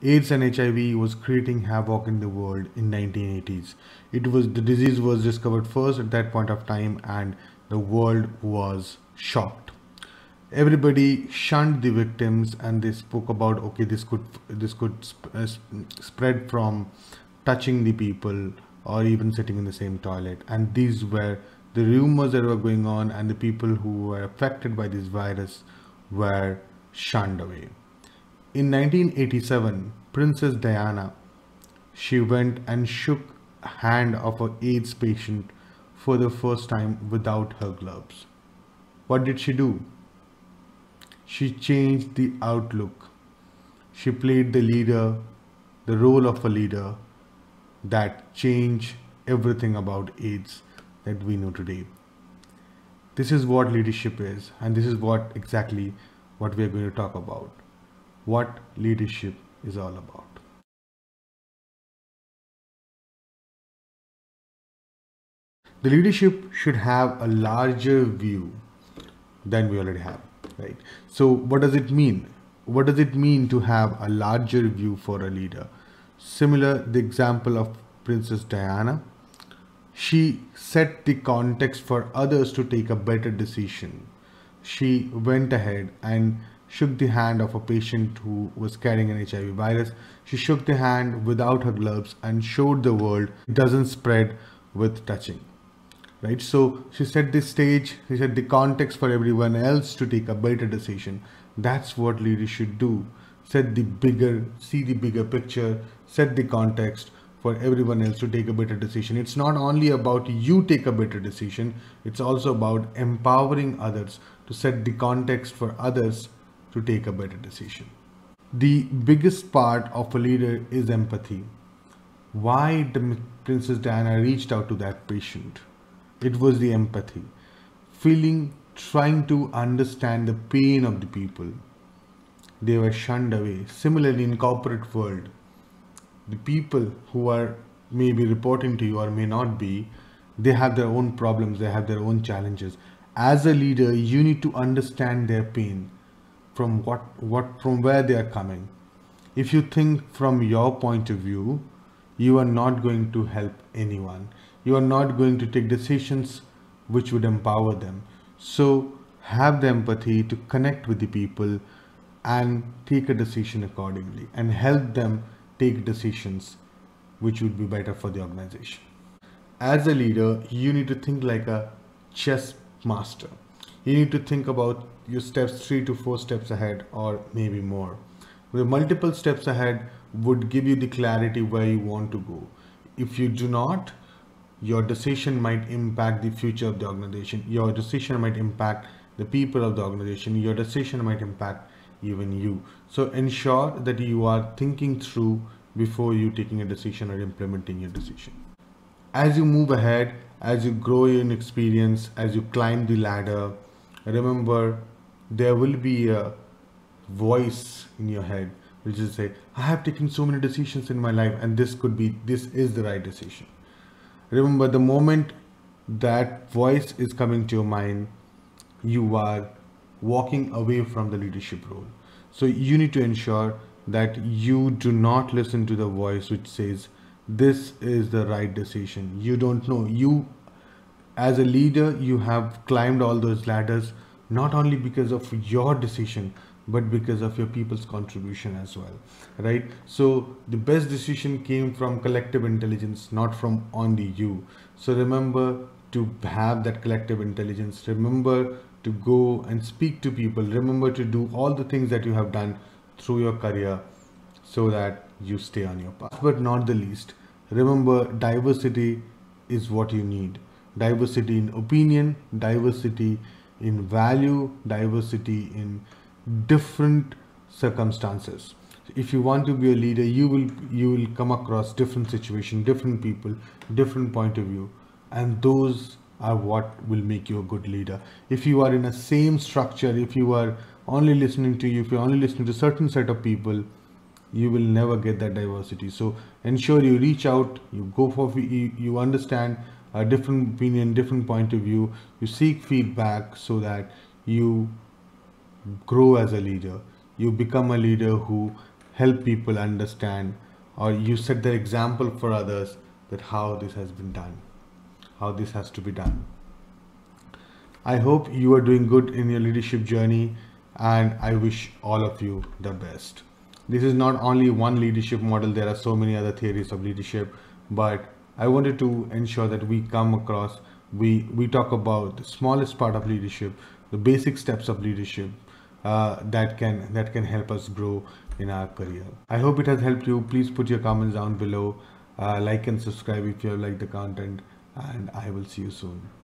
AIDS and HIV was creating havoc in the world in 1980s. The disease was discovered first at that point of time, and the world was shocked. Everybody shunned the victims, and they spoke about, okay, this could spread from touching the people or even sitting in the same toilet. And these were the rumors that were going on, and the people who were affected by this virus were shunned away. In 1987, Princess Diana, she went and shook hand of an AIDS patient for the first time without her gloves. What did she do? She changed the outlook. She played the role of a leader that changed everything about AIDS that we know today. This is what leadership is, and this is what we are going to talk about. What leadership is all about. The leadership should have a larger view than we already have, right? So what does it mean? What does it mean to have a larger view for a leader? Similar, the example of Princess Diana, she set the context for others to take a better decision. She went ahead and shook the hand of a patient who was carrying an HIV virus. She shook the hand without her gloves and showed the world it doesn't spread with touching. Right? So she set the stage, she set the context for everyone else to take a better decision. That's what leaders should do. See the bigger picture, set the context for everyone else to take a better decision. It's not only about you take a better decision, it's also about empowering others to set the context for others to take a better decision. The biggest part of a leader is empathy. Why the Princess Diana reached out to that patient? It was the empathy, trying to understand the pain of the people. They were shunned away. Similarly, in corporate world, the people who are maybe reporting to you or may not be, they have their own problems, they have their own challenges. As a leader, you need to understand their pain, from where they are coming. If you think from your point of view, you are not going to help anyone. You are not going to take decisions which would empower them. So have the empathy to connect with the people and take a decision accordingly, and help them take decisions which would be better for the organization. As a leader, you need to think like a chess master. You need to think about your steps 3 to 4 steps ahead, or maybe more. The multiple steps ahead would give you the clarity where you want to go. If you do not, your decision might impact the future of the organization. Your decision might impact the people of the organization. Your decision might impact even you. So ensure that you are thinking through before you taking a decision or implementing your decision. As you move ahead, as you grow in experience, as you climb the ladder, remember there will be a voice in your head which will say, I have taken so many decisions in my life, and this is the right decision. Remember, the moment that voice is coming to your mind, you are walking away from the leadership role. So you need to ensure that you do not listen to the voice which says this is the right decision. You don't know. You, as a leader, you have climbed all those ladders not only because of your decision, but because of your people's contribution as well, right? So the best decision came from collective intelligence, not from only you. So remember to have that collective intelligence. Remember to go and speak to people. Remember to do all the things that you have done through your career so that you stay on your path. But not the least, remember, diversity is what you need. Diversity in opinion, diversity in value, diversity in different circumstances. If you want to be a leader, you will come across different situations, different people, different point of view, and those are what will make you a good leader. If you are in a same structure, if you are only listening to if you're only listening to certain set of people, you will never get that diversity. So ensure you reach out, you go for, you understand a different opinion, different point of view, you seek feedback so that you grow as a leader. You become a leader who help people understand, or you set the example for others that how this has been done, how this has to be done. I hope you are doing good in your leadership journey, and I wish all of you the best. This is not only one leadership model, there are so many other theories of leadership, but I wanted to ensure that we come across, we talk about the smallest part of leadership, the basic steps of leadership, that can help us grow in our career. I hope it has helped you. Please put your comments down below, like and subscribe if you have liked the content, and I will see you soon.